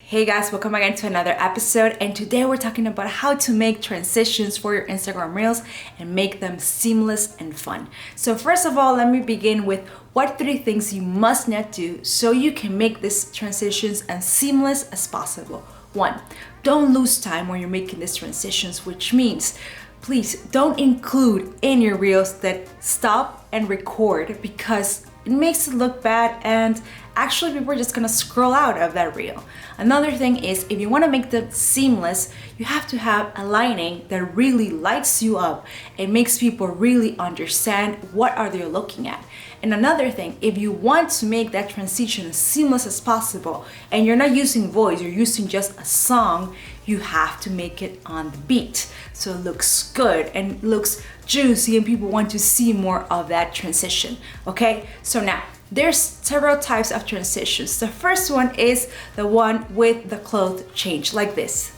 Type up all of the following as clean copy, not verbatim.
Hey guys, welcome again to another episode, and today we're talking about how to make transitions for your Instagram Reels and make them seamless and fun. So first of all, let me begin with what 3 things you must not do so you can make these transitions as seamless as possible. 1, don't lose time when you're making these transitions, which means please don't include in your Reels that stop and record because it makes it look bad and actually people are just gonna scroll out of that reel. Another thing is, if you want to make them seamless, you have to have a lighting that really lights you up and makes people really understand what are they looking at. And another thing, if you want to make that transition as seamless as possible and you're not using voice, you're using just a song, you have to make it on the beat so it looks good and looks juicy and people want to see more of that transition. Okay, so now there's several types of transitions. The first one is the one with the clothes change, like this.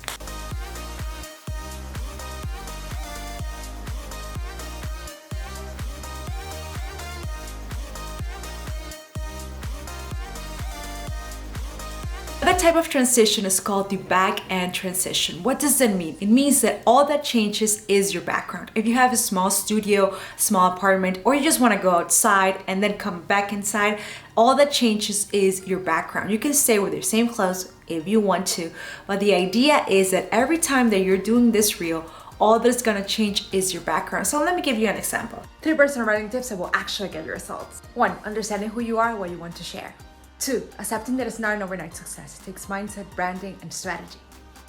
That type of transition is called the back-end transition. What does that mean? It means that all that changes is your background. If you have a small studio, small apartment, or you just want to go outside and then come back inside, all that changes is your background. You can stay with your same clothes if you want to, but the idea is that every time that you're doing this reel, all that's gonna change is your background. So let me give you an example. 3 personal branding tips that will actually get you results. 1, understanding who you are and what you want to share. 2, accepting that it's not an overnight success. It takes mindset, branding, and strategy.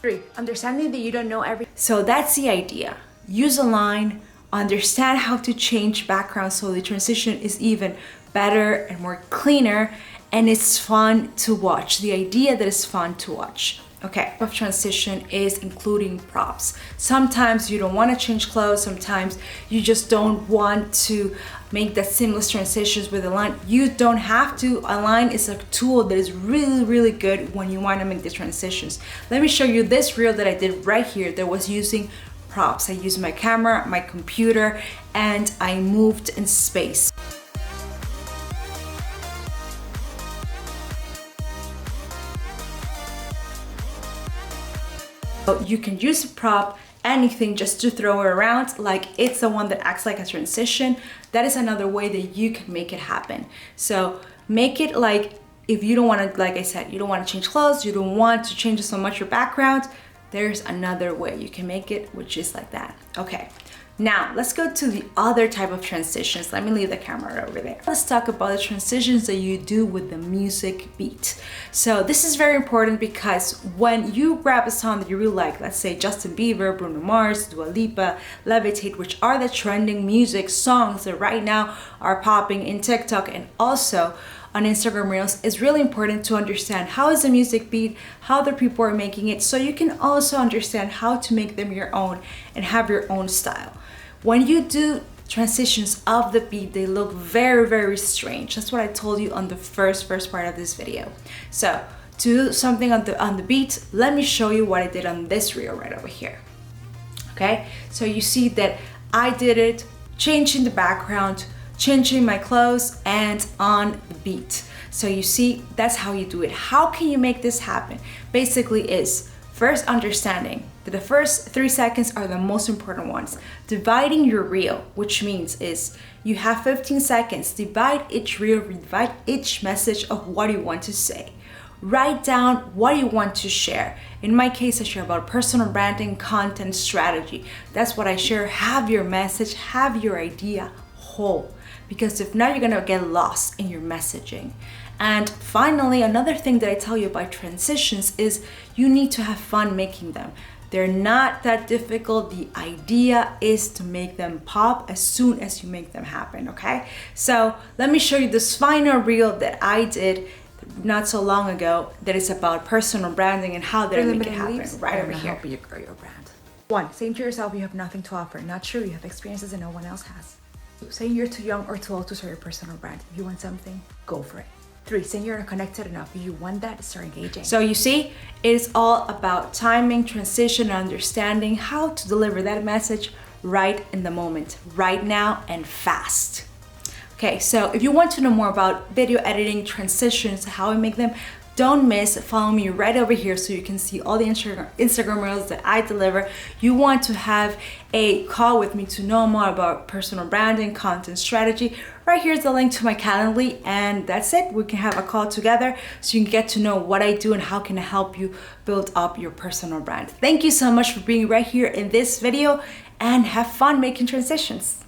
3, understanding that you don't know everything. So that's the idea. Use a line, understand how to change background so the transition is even better and more cleaner, and it's fun to watch. The idea that it's fun to watch. Okay, of transition is including props. Sometimes you don't want to change clothes, sometimes you just don't want to make that seamless transitions with a line. You don't have to. A line is a tool that is really good when you want to make the transitions. Let me show you this reel that I did right here that was using props. I used my camera, my computer, and I moved in space. You can use a prop, anything, just to throw it around like it's the one that acts like a transition. That is another way that you can make it happen. So make it like, if you don't want to, like I said, you don't want to change clothes, you don't want to change so much your background, there's another way you can make it, which is like that. Okay, now let's go to the other type of transitions. Let me leave the camera over there. Let's talk about the transitions that you do with the music beat. So this is very important because when you grab a song that you really like, let's say Justin Bieber, Bruno Mars, Dua Lipa, Levitate, which are the trending music songs that right now are popping in TikTok and also on Instagram Reels, it's really important to understand how is the music beat, how the people are making it, so you can also understand how to make them your own and have your own style. When you do transitions of the beat, they look very strange. That's what I told you on the first part of this video. So to do something on the beat, let me show you what I did on this reel right over here. Okay, so you see that I did it, changing the background, changing my clothes, and on the beat. So you see, that's how you do it. How can you make this happen? Basically is first understanding that the first 3 seconds are the most important ones. Dividing your reel, which means is you have 15 seconds, divide each reel, divide each message of what you want to say. Write down what you want to share. In my case, I share about personal branding, content, strategy. That's what I share. Have your message, have your idea whole. Because if not, you're gonna get lost in your messaging. And finally, another thing that I tell you about transitions is you need to have fun making them. They're not that difficult. The idea is to make them pop as soon as you make them happen, okay? So let me show you this final reel that I did not so long ago that is about personal branding and how they make it happen right over here. Help you grow your brand. 1, saying to yourself you have nothing to offer. Not true, you have experiences that no one else has. 2, saying you're too young or too old to start your personal brand. If you want something, go for it. 3, saying you're not connected enough. If you want that, start engaging. So you see, it is all about timing, transition, and understanding how to deliver that message right in the moment, right now, and fast. Okay, so if you want to know more about video editing, transitions, how I make them, don't miss, follow me right over here so you can see all the Instagram reels that I deliver. You want to have a call with me to know more about personal branding, content strategy, right here's the link to my Calendly, and that's it. We can have a call together so you can get to know what I do and how can I help you build up your personal brand. Thank you so much for being right here in this video, and have fun making transitions.